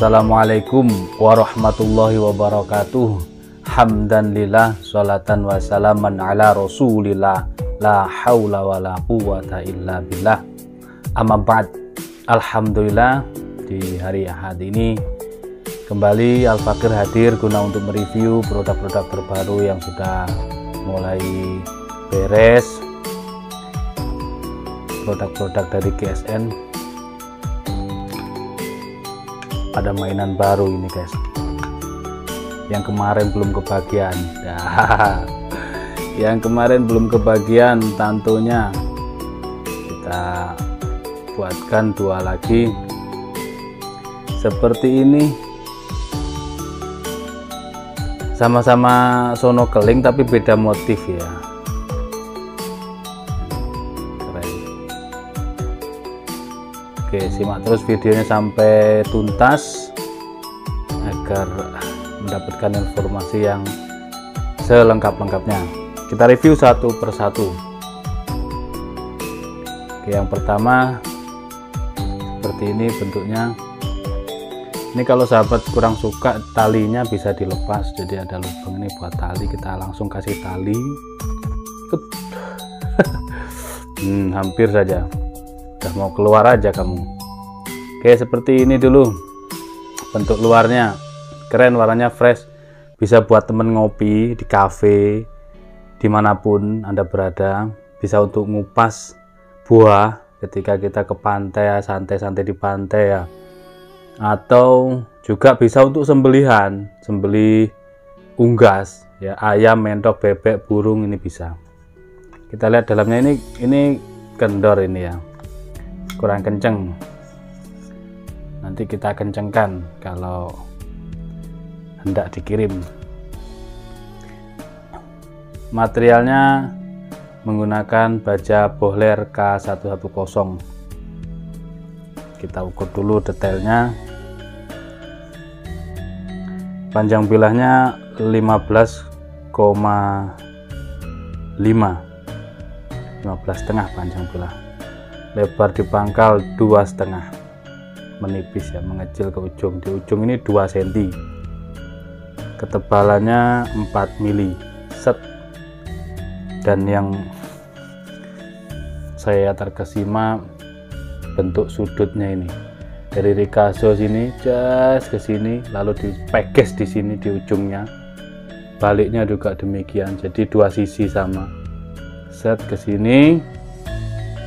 Assalamualaikum warahmatullahi wabarakatuh. Hamdan lillah, sholatan wa salaman ala rasulillah, la haula wa la quwata illa billah. Amma ba'd. Alhamdulillah, di hari Ahad ini kembali Al-Fakir hadir guna untuk mereview produk-produk terbaru yang sudah mulai beres, produk-produk dari GSN. Ada mainan baru ini guys, yang kemarin belum kebagian. Yang kemarin belum kebagian tentunya kita buatkan dua lagi seperti ini, sama-sama sono keling tapi beda motif ya. Oke, simak terus videonya sampai tuntas agar mendapatkan informasi yang selengkap-lengkapnya. Kita review satu persatu. Oke, yang pertama seperti ini bentuknya. Ini kalau sahabat kurang suka talinya bisa dilepas, jadi ada lubang ini buat tali, kita langsung kasih tali. Hampir saja udah mau keluar aja kamu. Oke, seperti ini dulu bentuk luarnya, keren, warnanya fresh, bisa buat temen ngopi di cafe dimanapun Anda berada, bisa untuk ngupas buah ketika kita ke pantai, santai-santai di pantai ya, atau juga bisa untuk sembelihan, sembelih unggas ya, ayam, mentok, bebek, burung, ini bisa. Kita lihat dalamnya, ini kendor ini ya, kurang kenceng, nanti kita kencengkan kalau hendak dikirim. Materialnya menggunakan baja Bohler K110. Kita ukur dulu detailnya. Panjang bilahnya 15,5 15,5 panjang bilah. Lebar di pangkal 2,5, menipis ya, mengecil ke ujung. Di ujung ini 2 cm. Ketebalannya 4 mili set. Dan yang saya terkesima bentuk sudutnya ini, dari rikaso sini jas ke sini, lalu dipeges di sini di ujungnya, baliknya juga demikian, jadi dua sisi sama, set ke sini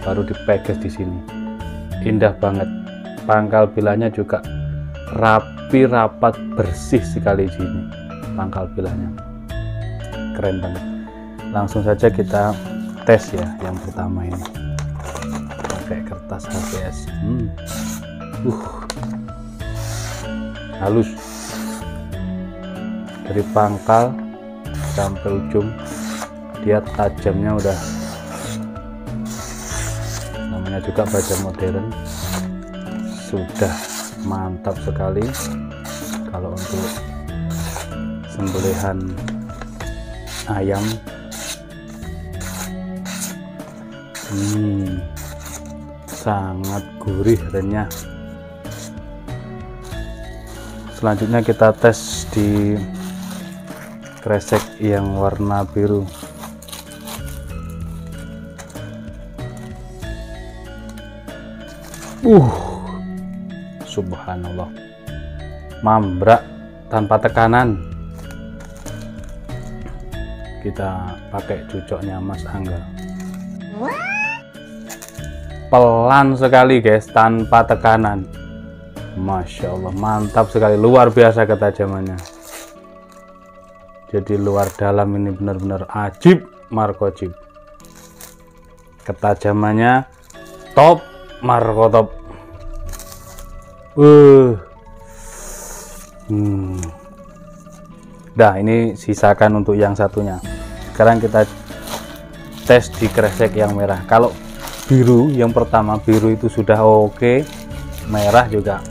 baru dipeges di sini. Indah banget. Pangkal bilahnya juga rapi, rapat, bersih sekali di sini. Pangkal bilahnya keren banget. Langsung saja kita tes ya. Yang pertama ini pakai kertas HVS. Halus dari pangkal sampai ujung, dia tajamnya udah, namanya juga baja modern, sudah mantap sekali kalau untuk sembelihan ayam. Sangat gurih, renyah. Selanjutnya kita tes di kresek yang warna biru. Subhanallah, mambrak tanpa tekanan. Kita pakai cucoknya Mas Angga. Pelan sekali guys, tanpa tekanan. Masya Allah, mantap sekali, luar biasa ketajamannya. Jadi luar dalam ini benar-benar ajib markojib. Ketajamannya top markotop. Nah, ini sisakan untuk yang satunya. Sekarang kita tes di kresek yang merah. Kalau biru, yang pertama biru itu sudah oke, merah juga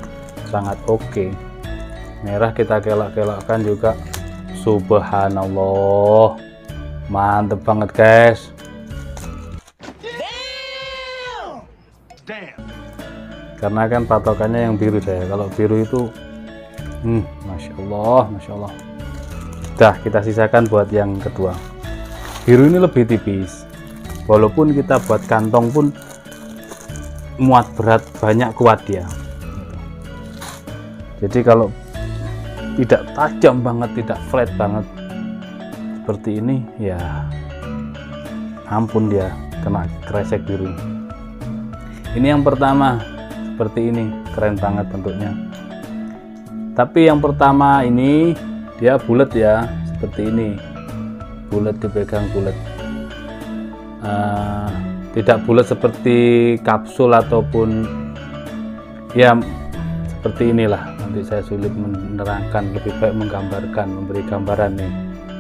sangat oke. Merah kita kelak-kelakkan juga, subhanallah, mantep banget guys. Damn. Karena kan patokannya yang biru saya. Kalau biru itu Masya Allah, Masya Allah. Dah kita sisakan buat yang kedua. Biru ini lebih tipis, walaupun kita buat kantong pun muat berat banyak kuat dia. Jadi kalau tidak tajam banget, tidak flat banget seperti ini, ya ampun, dia kena kresek biru. Ini yang pertama seperti ini, keren banget bentuknya. Tapi yang pertama ini dia bulat ya, seperti ini, bulat, dipegang bulat. Tidak bulat seperti kapsul ataupun ya seperti inilah. Nanti saya sulit menerangkan, lebih baik menggambarkan, memberi gambaran nih.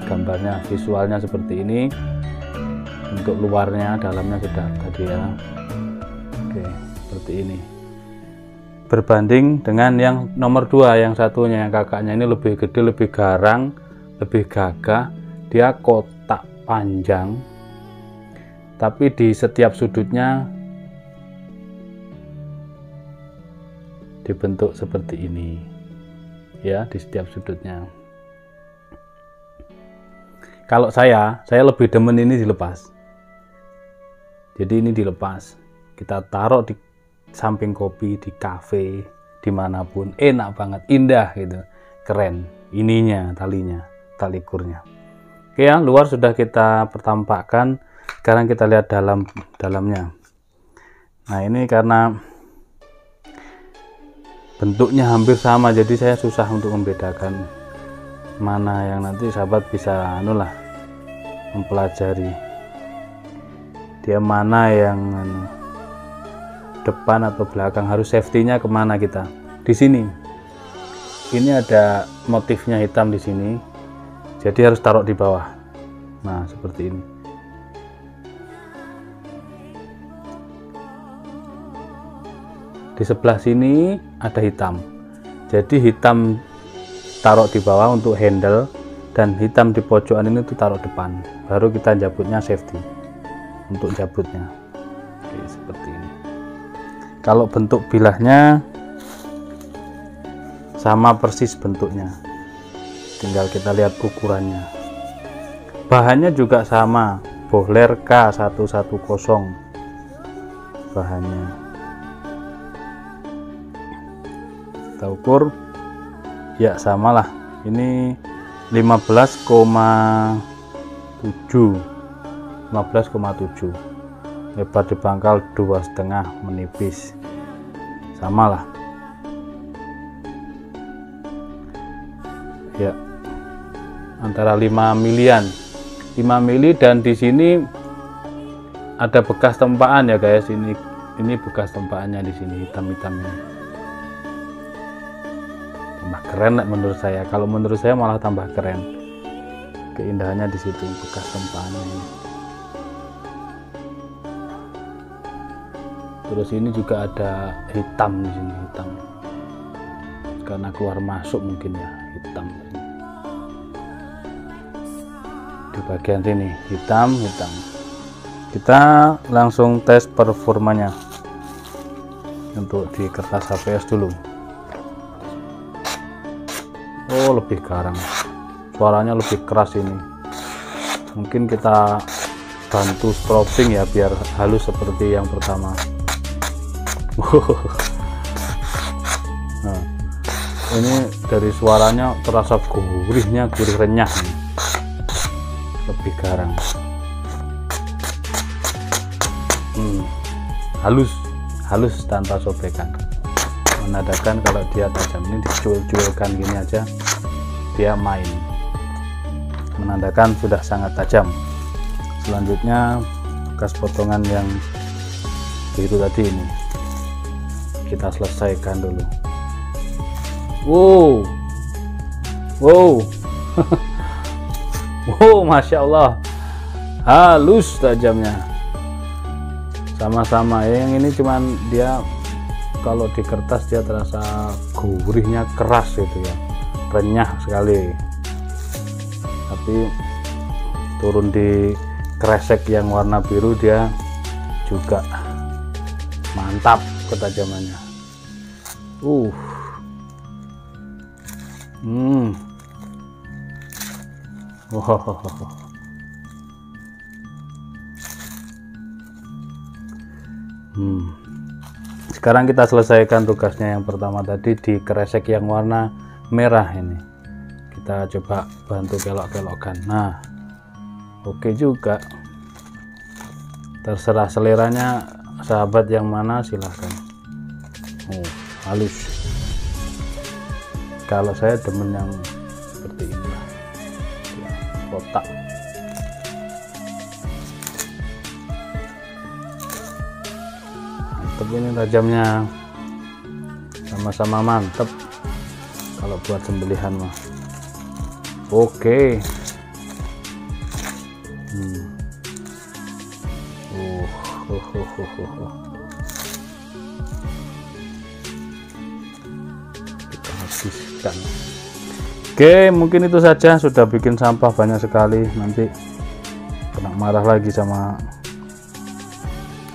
Gambarnya, visualnya seperti ini. Untuk luarnya, dalamnya sudah tadi ya. Oke, seperti ini. Berbanding dengan yang nomor 2, yang satunya, yang kakaknya ini lebih gede, lebih garang, lebih gagah. Dia kotak panjang, tapi di setiap sudutnya dibentuk seperti ini ya, di setiap sudutnya. Kalau saya lebih demen ini dilepas. Jadi ini dilepas, kita taruh di samping kopi, di kafe, dimanapun, enak banget, indah gitu, keren. Ininya, talinya, tali kurnya. Oke ya, luar sudah kita pertampakkan. Sekarang kita lihat dalamnya. Nah ini karena bentuknya hampir sama, jadi saya susah untuk membedakan mana yang nanti sahabat bisa mempelajari dia mana yang depan atau belakang, harus safety-nya kemana kita. Di sini ini ada motifnya hitam di sini, jadi harus taruh di bawah. Nah seperti ini. Di sebelah sini ada hitam, jadi hitam taruh di bawah untuk handle, dan hitam di pojokan ini tuh taruh depan, baru kita jabutnya safety untuk jabutnya. Oke, seperti ini. Kalau bentuk bilahnya sama persis bentuknya, tinggal kita lihat ukurannya. Bahannya juga sama, Bohler K110 bahannya. Kita ukur ya, samalah, ini 15,7, lebar di pangkal 2,5, menipis, samalah ya, antara 5 milian, 5 mili. Dan di sini ada bekas tempaan ya guys, ini bekas tempaannya di sini, hitam-hitam ini. Tambah keren menurut saya. Kalau menurut saya malah tambah keren, keindahannya di situ, bekas tempaannya ini. Terus ini juga ada hitam di sini, hitam karena keluar masuk mungkin ya, hitam di bagian sini, hitam. Kita langsung tes performanya untuk di kertas HVS dulu. Oh, lebih garang, suaranya lebih keras ini. Mungkin kita bantu strobing ya, biar halus seperti yang pertama. Nah, ini dari suaranya terasa gurihnya, gurih renyah nih. Lebih garang, halus tanpa sobekan, menandakan kalau dia tajam. Ini dicuil-cuilkan gini aja dia main, menandakan sudah sangat tajam. Selanjutnya bekas potongan yang biru tadi ini kita selesaikan dulu. Wow wow, Masya Allah, halus tajamnya, sama-sama. Yang ini cuman dia kalau di kertas dia terasa gurihnya keras gitu ya, renyah sekali. Tapi turun di kresek yang warna biru dia juga mantap ketajamannya. Wow. Sekarang kita selesaikan tugasnya yang pertama tadi di kresek yang warna merah ini. Kita coba bantu kelok-kelokkan. Nah, oke juga. Terserah seleranya sahabat yang mana, silahkan. Oh, halus. Kalau saya demen yang seperti ini, ya, kotak. Mantep ini tajamnya, sama-sama mantep kalau buat sembelihan mah. Oke. Kita habiskan. Oke, mungkin itu saja. Sudah bikin sampah banyak sekali, nanti kena marah lagi sama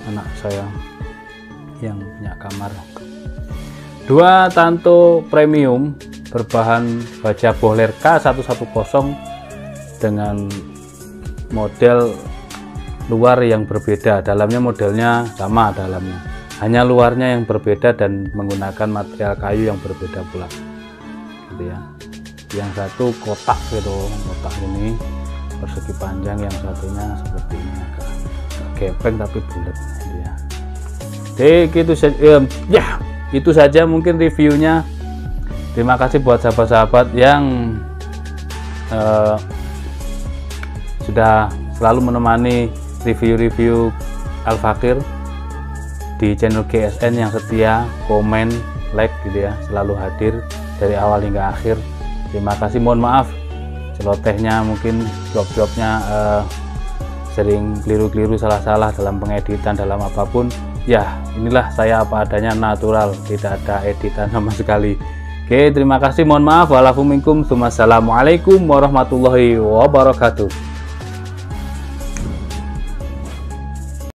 anak saya yang punya kamar. 2 Tanto premium berbahan baja bohler K110 dengan model luar yang berbeda. Dalamnya modelnya sama dalamnya, hanya luarnya yang berbeda dan menggunakan material kayu yang berbeda pula, gitu ya. Yang satu kotak gitu, kotak ini persegi panjang, yang satunya seperti ini agak gepeng tapi bulat, gitu ya. Oke, gitu saja. Ya, itu saja mungkin reviewnya. Terima kasih buat sahabat-sahabat yang sudah selalu menemani review-review Al-Fakir di channel GSN, yang setia, komen, like gitu ya, selalu hadir dari awal hingga akhir. Terima kasih, mohon maaf celotehnya, mungkin job-jobnya sering keliru-keliru, salah-salah dalam pengeditan, dalam apapun. Ya, inilah saya apa adanya, natural, tidak ada editan sama sekali. Oke, terima kasih, mohon maaf. Wa'alaikumsalam warahmatullahi wabarakatuh.